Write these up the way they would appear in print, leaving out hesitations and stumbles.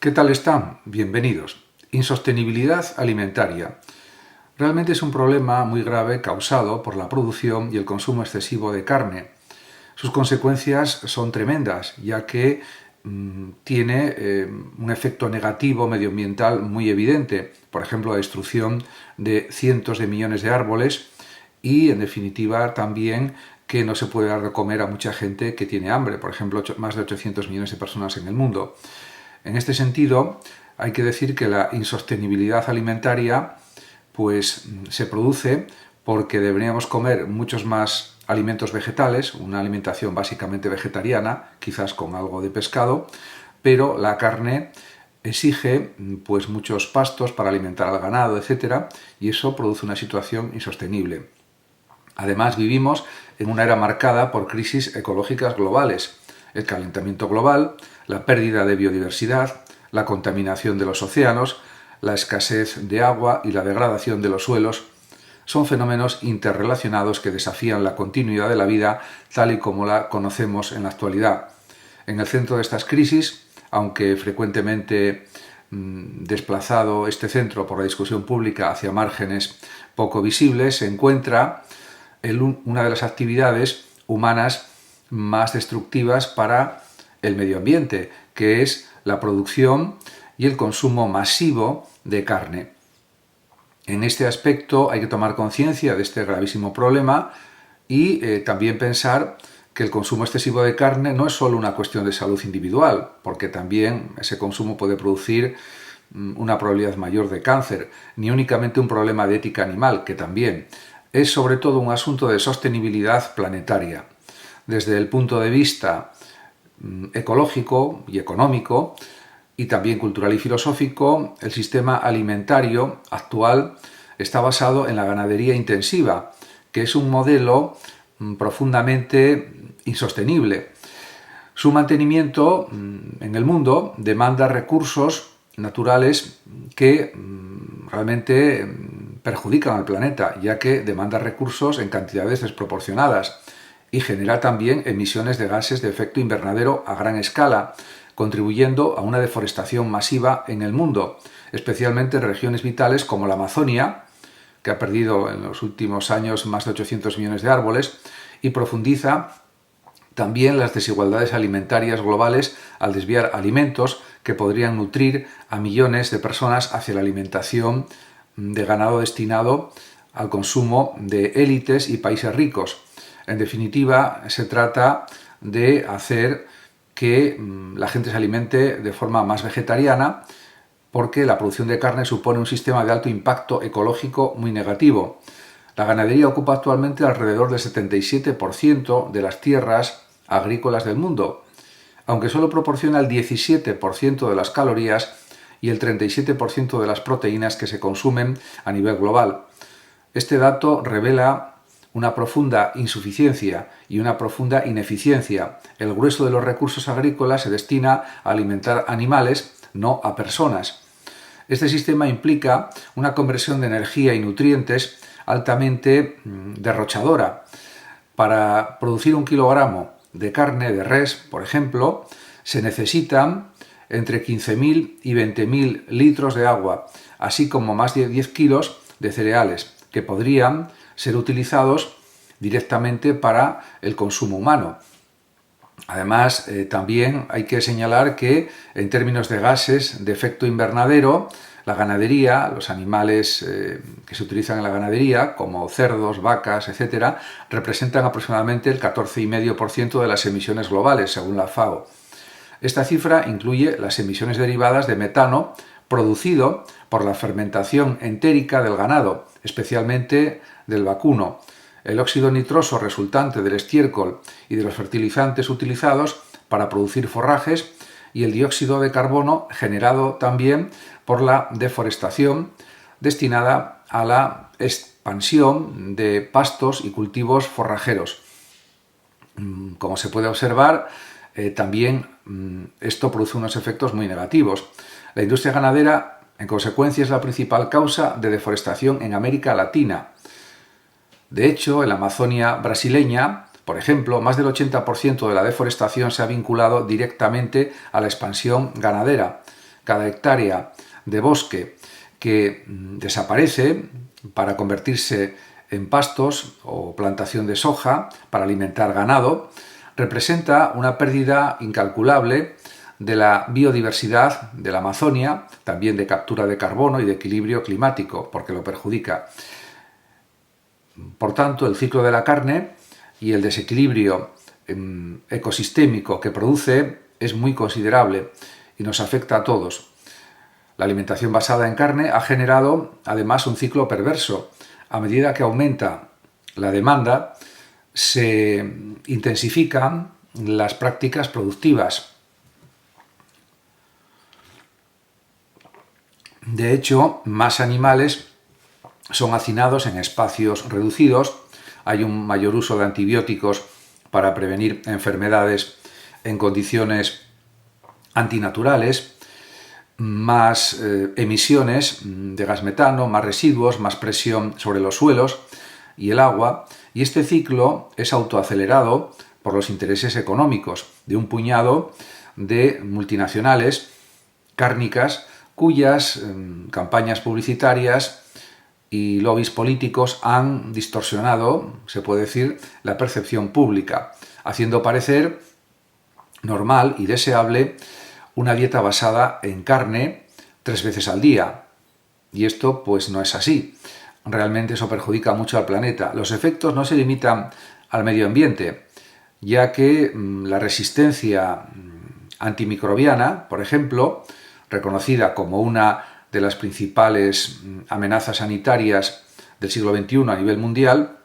¿Qué tal están? Bienvenidos. Insostenibilidad alimentaria. Realmente es un problema muy grave causado por la producción y el consumo excesivo de carne. Sus consecuencias son tremendas, ya que tiene un efecto negativo medioambiental muy evidente. Por ejemplo, la destrucción de cientos de millones de árboles y, en definitiva, también que no se puede dar de comer a mucha gente que tiene hambre. Por ejemplo, más de 800 millones de personas en el mundo. En este sentido, hay que decir que la insostenibilidad alimentaria se produce porque deberíamos comer muchos más alimentos vegetales, una alimentación básicamente vegetariana, quizás con algo de pescado, pero la carne exige muchos pastos para alimentar al ganado, etc., y eso produce una situación insostenible. Además, vivimos en una era marcada por crisis ecológicas globales: el calentamiento global, la pérdida de biodiversidad, la contaminación de los océanos, la escasez de agua y la degradación de los suelos. Son fenómenos interrelacionados que desafían la continuidad de la vida tal y como la conocemos en la actualidad. En el centro de estas crisis, aunque frecuentemente desplazado este centro por la discusión pública hacia márgenes poco visibles, se encuentra una de las actividades humanas más destructivas para el medio ambiente, que es la producción y el consumo masivo de carne. En este aspecto hay que tomar conciencia de este gravísimo problema y también pensar que el consumo excesivo de carne no es solo una cuestión de salud individual, porque también ese consumo puede producir una probabilidad mayor de cáncer, ni únicamente un problema de ética animal, que también. Es sobre todo un asunto de sostenibilidad planetaria. Desde el punto de vista ecológico y económico, y también cultural y filosófico, el sistema alimentario actual está basado en la ganadería intensiva, que es un modelo profundamente insostenible. Su mantenimiento en el mundo demanda recursos naturales que realmente perjudican al planeta, ya que demanda recursos en cantidades desproporcionadas y genera también emisiones de gases de efecto invernadero a gran escala, contribuyendo a una deforestación masiva en el mundo, especialmente en regiones vitales como la Amazonia, que ha perdido en los últimos años más de 800 millones de árboles, y profundiza también las desigualdades alimentarias globales al desviar alimentos que podrían nutrir a millones de personas hacia la alimentación de ganado destinado al consumo de élites y países ricos. En definitiva, se trata de hacer que la gente se alimente de forma más vegetariana, porque la producción de carne supone un sistema de alto impacto ecológico muy negativo. La ganadería ocupa actualmente alrededor del 77% de las tierras agrícolas del mundo, aunque solo proporciona el 17% de las calorías y el 37% de las proteínas que se consumen a nivel global. Este dato revela una profunda insuficiencia y una profunda ineficiencia. El grueso de los recursos agrícolas se destina a alimentar animales, no a personas. Este sistema implica una conversión de energía y nutrientes altamente derrochadora. Para producir 1 kilogramo de carne de res, por ejemplo, se necesitan entre 15.000 y 20.000 litros de agua, así como más de 10 kilos de cereales, que podrían ser utilizados directamente para el consumo humano. Además, también hay que señalar que, en términos de gases de efecto invernadero, la ganadería, los animales que se utilizan en la ganadería, como cerdos, vacas, etc., representan aproximadamente el 14,5% de las emisiones globales, según la FAO. Esta cifra incluye las emisiones derivadas de metano producido por la fermentación entérica del ganado, especialmente del vacuno, el óxido nitroso resultante del estiércol y de los fertilizantes utilizados para producir forrajes y el dióxido de carbono generado también por la deforestación destinada a la expansión de pastos y cultivos forrajeros. Como se puede observar, también esto produce unos efectos muy negativos. La industria ganadera, en consecuencia, es la principal causa de deforestación en América Latina. De hecho, en la Amazonia brasileña, por ejemplo, más del 80% de la deforestación se ha vinculado directamente a la expansión ganadera, cada hectárea de bosque que desaparece para convertirse en pastos o plantación de soja para alimentar ganado, representa una pérdida incalculable de la biodiversidad de la Amazonia, también de captura de carbono y de equilibrio climático, porque lo perjudica. Por tanto, el ciclo de la carne y el desequilibrio ecosistémico que produce es muy considerable y nos afecta a todos. La alimentación basada en carne ha generado además un ciclo perverso. A medida que aumenta la demanda, se intensifican las prácticas productivas. De hecho, más animales son hacinados en espacios reducidos, hay un mayor uso de antibióticos para prevenir enfermedades en condiciones antinaturales, más emisiones de gas metano, más residuos, más presión sobre los suelos y el agua, y este ciclo es autoacelerado por los intereses económicos de un puñado de multinacionales cárnicas cuyas campañas publicitarias y lobbies políticos han distorsionado, se puede decir, la percepción pública, haciendo parecer normal y deseable una dieta basada en carne 3 veces al día. Y esto pues no es así. Realmente eso perjudica mucho al planeta. Los efectos no se limitan al medio ambiente, ya que la resistencia antimicrobiana, por ejemplo, reconocida como una de las principales amenazas sanitarias del siglo XXI a nivel mundial,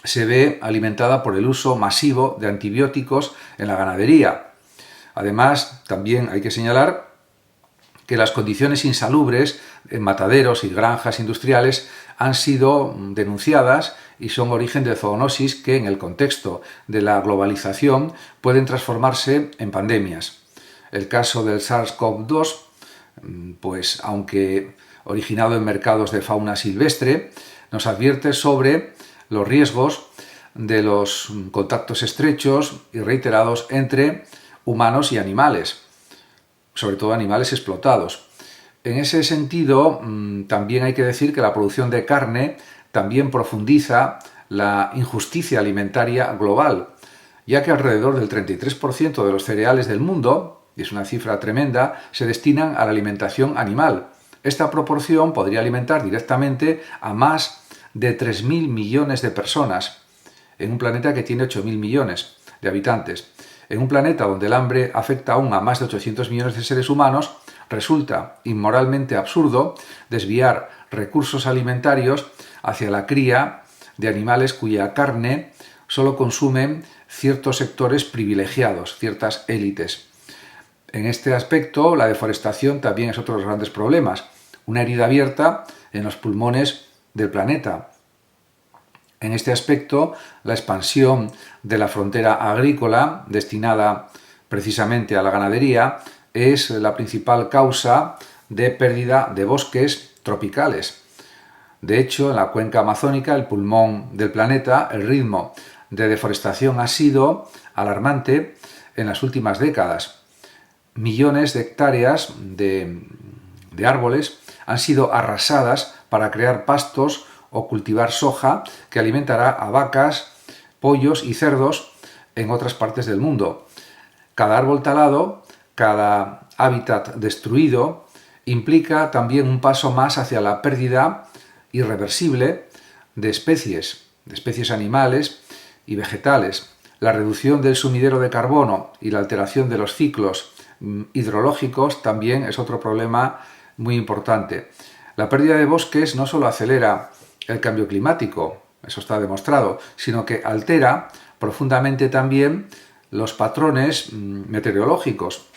se ve alimentada por el uso masivo de antibióticos en la ganadería. Además, también hay que señalar que las condiciones insalubres en mataderos y granjas industriales han sido denunciadas y son origen de zoonosis que, en el contexto de la globalización, pueden transformarse en pandemias. El caso del SARS-CoV-2, pues aunque originado en mercados de fauna silvestre, nos advierte sobre los riesgos de los contactos estrechos y reiterados entre humanos y animales, sobre todo animales explotados. En ese sentido, también hay que decir que la producción de carne también profundiza la injusticia alimentaria global, ya que alrededor del 33% de los cereales del mundo, y es una cifra tremenda, se destinan a la alimentación animal. Esta proporción podría alimentar directamente a más de 3.000 millones de personas en un planeta que tiene 8.000 millones de habitantes. En un planeta donde el hambre afecta aún a más de 800 millones de seres humanos, resulta inmoralmente absurdo desviar recursos alimentarios hacia la cría de animales cuya carne solo consumen ciertos sectores privilegiados, ciertas élites. En este aspecto, la deforestación también es otro de los grandes problemas, una herida abierta en los pulmones del planeta. En este aspecto, la expansión de la frontera agrícola, destinada precisamente a la ganadería, es la principal causa de pérdida de bosques tropicales. De hecho, en la cuenca amazónica, el pulmón del planeta, el ritmo de deforestación ha sido alarmante en las últimas décadas. Millones de hectáreas de árboles han sido arrasadas para crear pastos o cultivar soja que alimentará a vacas, pollos y cerdos en otras partes del mundo. Cada árbol talado, cada hábitat destruido, implica también un paso más hacia la pérdida irreversible de especies animales y vegetales. La reducción del sumidero de carbono y la alteración de los ciclos hidrológicos también es otro problema muy importante. La pérdida de bosques no solo acelera el cambio climático, eso está demostrado, sino que altera profundamente también los patrones meteorológicos,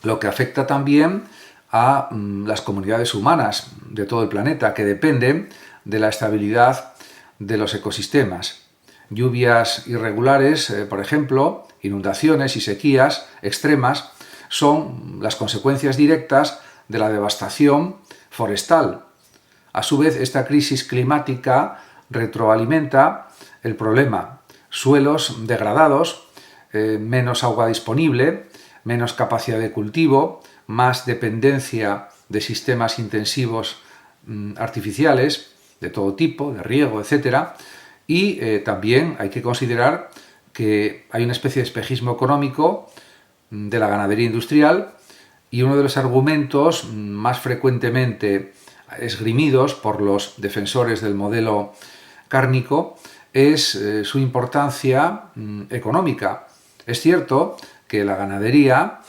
lo que afecta también a las comunidades humanas de todo el planeta, que dependen de la estabilidad de los ecosistemas. Lluvias irregulares, por ejemplo, inundaciones y sequías extremas son las consecuencias directas de la devastación forestal. A su vez, esta crisis climática retroalimenta el problema. Suelos degradados, menos agua disponible, menos capacidad de cultivo, más dependencia de sistemas intensivos artificiales de todo tipo, de riego, etc. Y también hay que considerar que hay una especie de espejismo económico de la ganadería industrial, y uno de los argumentos más frecuentemente esgrimidos por los defensores del modelo cárnico es su importancia económica. Es cierto que la ganadería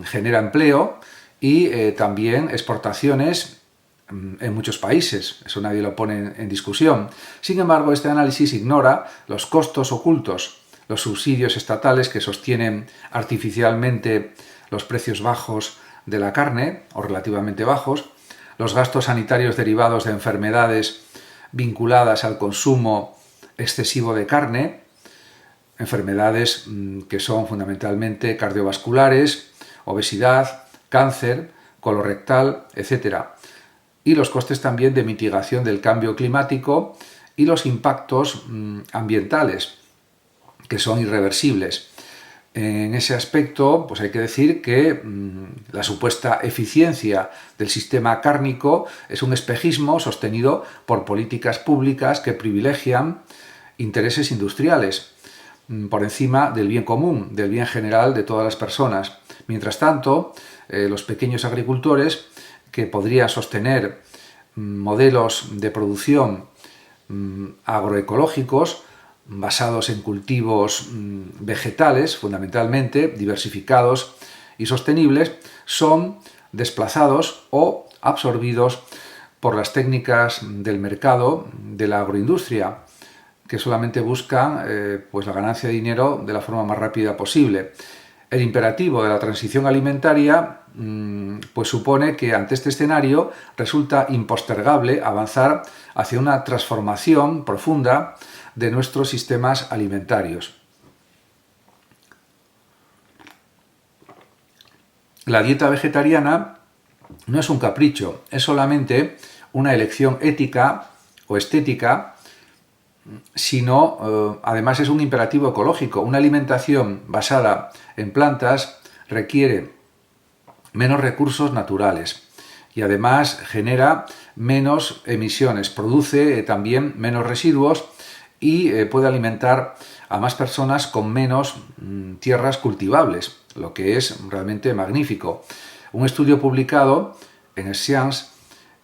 genera empleo y también exportaciones en muchos países, eso nadie lo pone en discusión. Sin embargo, este análisis ignora los costos ocultos, los subsidios estatales que sostienen artificialmente los precios bajos de la carne, o relativamente bajos, los gastos sanitarios derivados de enfermedades vinculadas al consumo excesivo de carne, enfermedades que son fundamentalmente cardiovasculares, obesidad, cáncer, colorectal, etc. Y los costes también de mitigación del cambio climático y los impactos ambientales, que son irreversibles. En ese aspecto, pues hay que decir que la supuesta eficiencia del sistema cárnico es un espejismo sostenido por políticas públicas que privilegian intereses industriales por encima del bien común, del bien general de todas las personas. Mientras tanto, los pequeños agricultores que podrían sostener modelos de producción agroecológicos basados en cultivos vegetales, fundamentalmente, diversificados y sostenibles, son desplazados o absorbidos por las técnicas del mercado de la agroindustria, que solamente buscan pues la ganancia de dinero de la forma más rápida posible. El imperativo de la transición alimentaria pues supone que ante este escenario resulta impostergable avanzar hacia una transformación profunda de nuestros sistemas alimentarios. La dieta vegetariana no es un capricho, es solamente una elección ética o estética, sino además es un imperativo ecológico. Una alimentación basada en plantas requiere menos recursos naturales y además genera menos emisiones, produce también menos residuos y puede alimentar a más personas con menos tierras cultivables, lo que es realmente magnífico. Un estudio publicado en Science,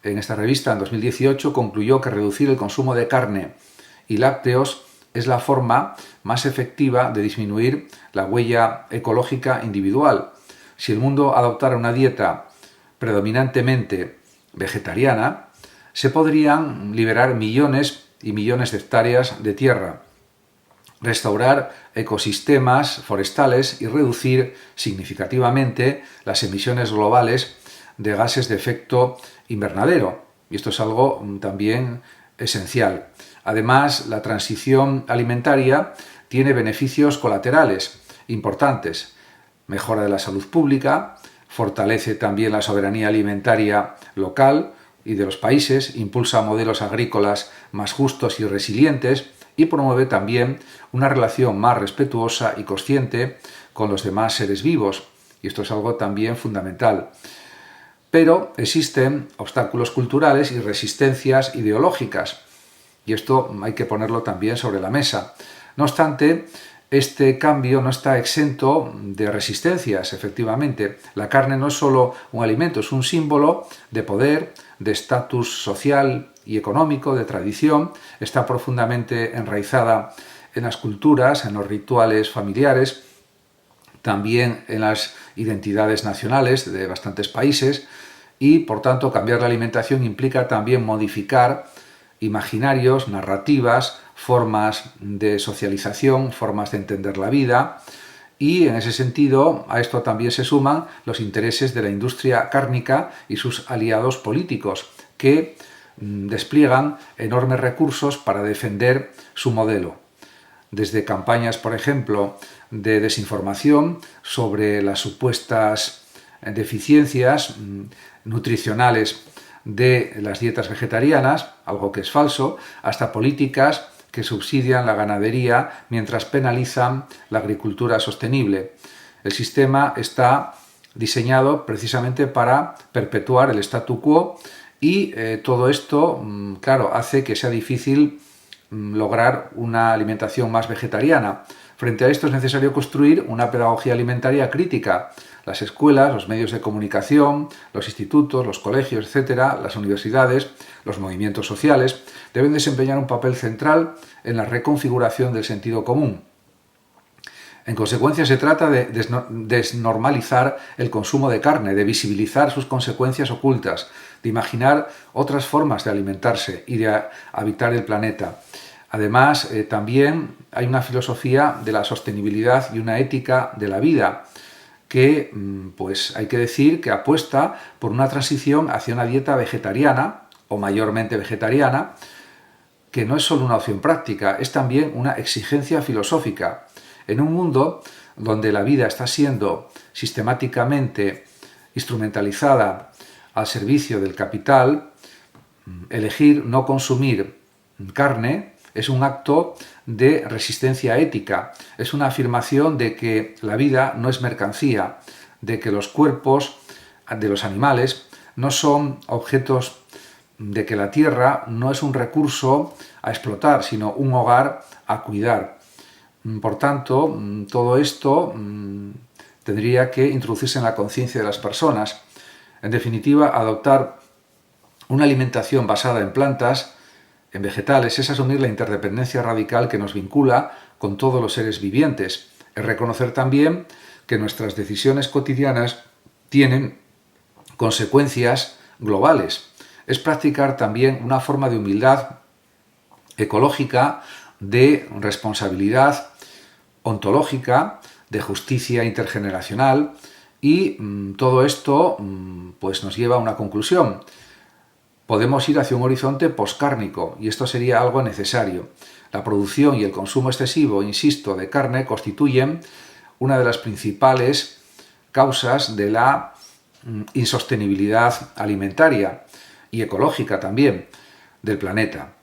en esta revista en 2018, concluyó que reducir el consumo de carne y lácteos es la forma más efectiva de disminuir la huella ecológica individual. Si el mundo adoptara una dieta predominantemente vegetariana, se podrían liberar millones y millones de hectáreas de tierra, restaurar ecosistemas forestales y reducir significativamente las emisiones globales de gases de efecto invernadero. Y esto es algo también esencial. Además, la transición alimentaria tiene beneficios colaterales importantes. Mejora de la salud pública, fortalece también la soberanía alimentaria local y de los países, impulsa modelos agrícolas más justos y resilientes y promueve también una relación más respetuosa y consciente con los demás seres vivos. Y esto es algo también fundamental. Pero existen obstáculos culturales y resistencias ideológicas, y esto hay que ponerlo también sobre la mesa. No obstante, este cambio no está exento de resistencias, efectivamente. La carne no es solo un alimento, es un símbolo de poder, de estatus social y económico, de tradición. Está profundamente enraizada en las culturas, en los rituales familiares, también en las identidades nacionales de bastantes países, y por tanto cambiar la alimentación implica también modificar imaginarios, narrativas, formas de socialización, formas de entender la vida, y en ese sentido a esto también se suman los intereses de la industria cárnica y sus aliados políticos, que despliegan enormes recursos para defender su modelo. Desde campañas, por ejemplo, de desinformación sobre las supuestas deficiencias nutricionales de las dietas vegetarianas, algo que es falso, hasta políticas que subsidian la ganadería mientras penalizan la agricultura sostenible. El sistema está diseñado precisamente para perpetuar el statu quo y todo esto, claro, hace que sea difícil lograr una alimentación más vegetariana. Frente a esto es necesario construir una pedagogía alimentaria crítica. Las escuelas, los medios de comunicación, los institutos, los colegios, etcétera, las universidades, los movimientos sociales, deben desempeñar un papel central en la reconfiguración del sentido común. En consecuencia, se trata de desnormalizar el consumo de carne, de visibilizar sus consecuencias ocultas, de imaginar otras formas de alimentarse y de habitar el planeta. Además, también hay una filosofía de la sostenibilidad y una ética de la vida que, pues hay que decir, que apuesta por una transición hacia una dieta vegetariana, o mayormente vegetariana, que no es solo una opción práctica, es también una exigencia filosófica. En un mundo donde la vida está siendo sistemáticamente instrumentalizada al servicio del capital, elegir no consumir carne es un acto de resistencia ética, es una afirmación de que la vida no es mercancía, de que los cuerpos de los animales no son objetos, de que la tierra no es un recurso a explotar, sino un hogar a cuidar. Por tanto, todo esto tendría que introducirse en la conciencia de las personas. En definitiva, adoptar una alimentación basada en plantas, en vegetales, es asumir la interdependencia radical que nos vincula con todos los seres vivientes. Es reconocer también que nuestras decisiones cotidianas tienen consecuencias globales. Es practicar también una forma de humildad ecológica, de responsabilidad ontológica, de justicia intergeneracional, y todo esto pues nos lleva a una conclusión. Podemos ir hacia un horizonte poscárnico y esto sería algo necesario. La producción y el consumo excesivo, insisto, de carne constituyen una de las principales causas de la insostenibilidad alimentaria y ecológica también del planeta.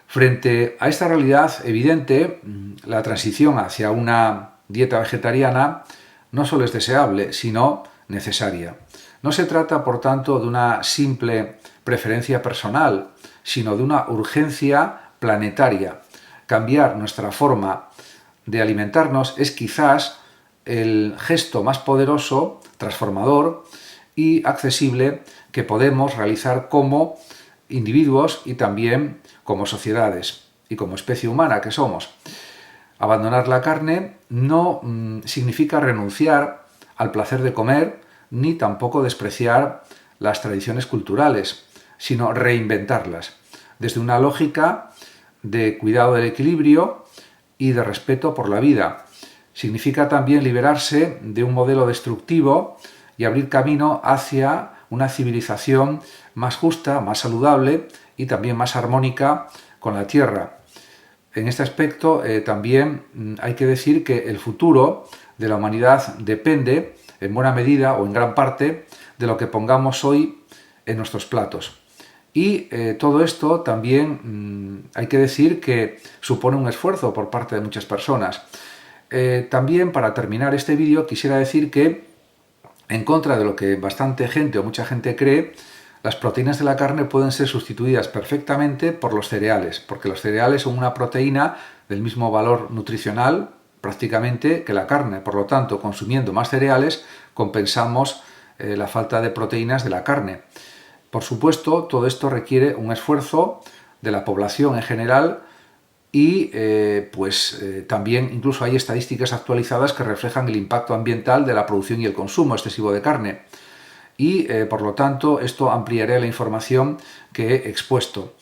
Frente a esta realidad evidente, la transición hacia una dieta vegetariana no solo es deseable, sino necesaria. No se trata, por tanto, de una simple preferencia personal, sino de una urgencia planetaria. Cambiar nuestra forma de alimentarnos es quizás el gesto más poderoso, transformador y accesible que podemos realizar como individuos y también como sociedades y como especie humana que somos. Abandonar la carne no significa renunciar al placer de comer ni tampoco despreciar las tradiciones culturales, sino reinventarlas desde una lógica de cuidado del equilibrio y de respeto por la vida. Significa también liberarse de un modelo destructivo y abrir camino hacia una civilización más justa, más saludable y también más armónica con la Tierra. En este aspecto también hay que decir que el futuro de la humanidad depende en buena medida o en gran parte de lo que pongamos hoy en nuestros platos. Y todo esto también hay que decir que supone un esfuerzo por parte de muchas personas. También, para terminar este vídeo, quisiera decir que, en contra de lo que bastante gente o mucha gente cree, las proteínas de la carne pueden ser sustituidas perfectamente por los cereales, porque los cereales son una proteína del mismo valor nutricional prácticamente que la carne. Por lo tanto, consumiendo más cereales, compensamos la falta de proteínas de la carne. Por supuesto, todo esto requiere un esfuerzo de la población en general y también incluso hay estadísticas actualizadas que reflejan el impacto ambiental de la producción y el consumo excesivo de carne. Y por lo tanto esto ampliaría la información que he expuesto.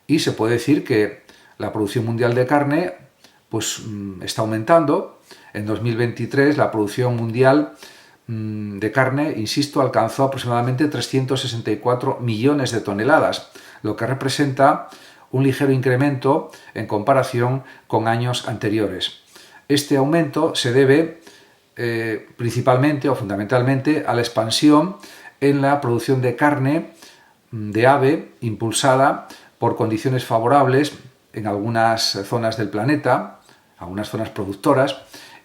Y se puede decir que la producción mundial de carne está aumentando. En 2023 la producción mundial de carne, insisto, alcanzó aproximadamente 364 millones de toneladas, lo que representa un ligero incremento en comparación con años anteriores. Este aumento se debe principalmente o fundamentalmente a la expansión en la producción de carne de ave impulsada por condiciones favorables en algunas zonas del planeta, algunas zonas productoras,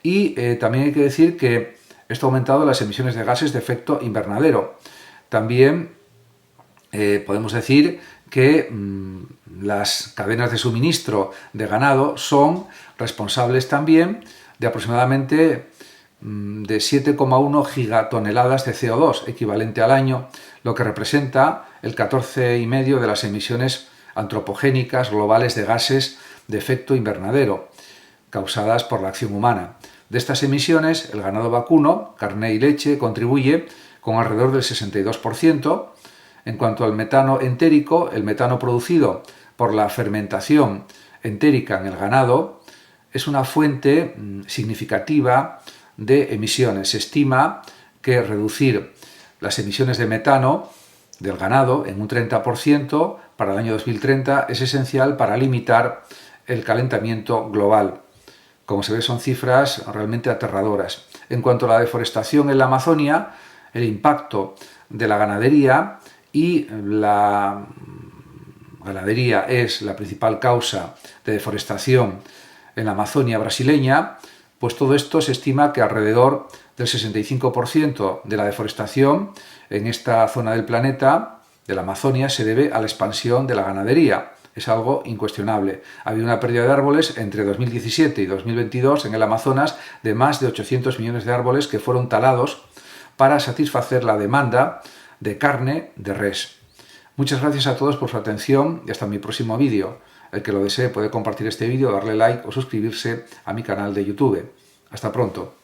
y también hay que decir que Esto ha aumentado las emisiones de gases de efecto invernadero. También podemos decir que las cadenas de suministro de ganado son responsables también de aproximadamente de 7,1 gigatoneladas de CO2, equivalente al año, lo que representa el 14,5% de las emisiones antropogénicas globales de gases de efecto invernadero causadas por la acción humana. De estas emisiones, el ganado vacuno, carne y leche, contribuye con alrededor del 62%. En cuanto al metano entérico, el metano producido por la fermentación entérica en el ganado es una fuente significativa de emisiones. Se estima que reducir las emisiones de metano del ganado en un 30% para el año 2030 es esencial para limitar el calentamiento global. Como se ve, son cifras realmente aterradoras. En cuanto a la deforestación en la Amazonia, el impacto de la ganadería, y la ganadería es la principal causa de deforestación en la Amazonia brasileña, pues todo esto se estima que alrededor del 65% de la deforestación en esta zona del planeta, de la Amazonia, se debe a la expansión de la ganadería. Es algo incuestionable. Ha habido una pérdida de árboles entre 2017 y 2022 en el Amazonas de más de 800 millones de árboles que fueron talados para satisfacer la demanda de carne de res. Muchas gracias a todos por su atención y hasta mi próximo vídeo. El que lo desee puede compartir este vídeo, darle like o suscribirse a mi canal de YouTube. Hasta pronto.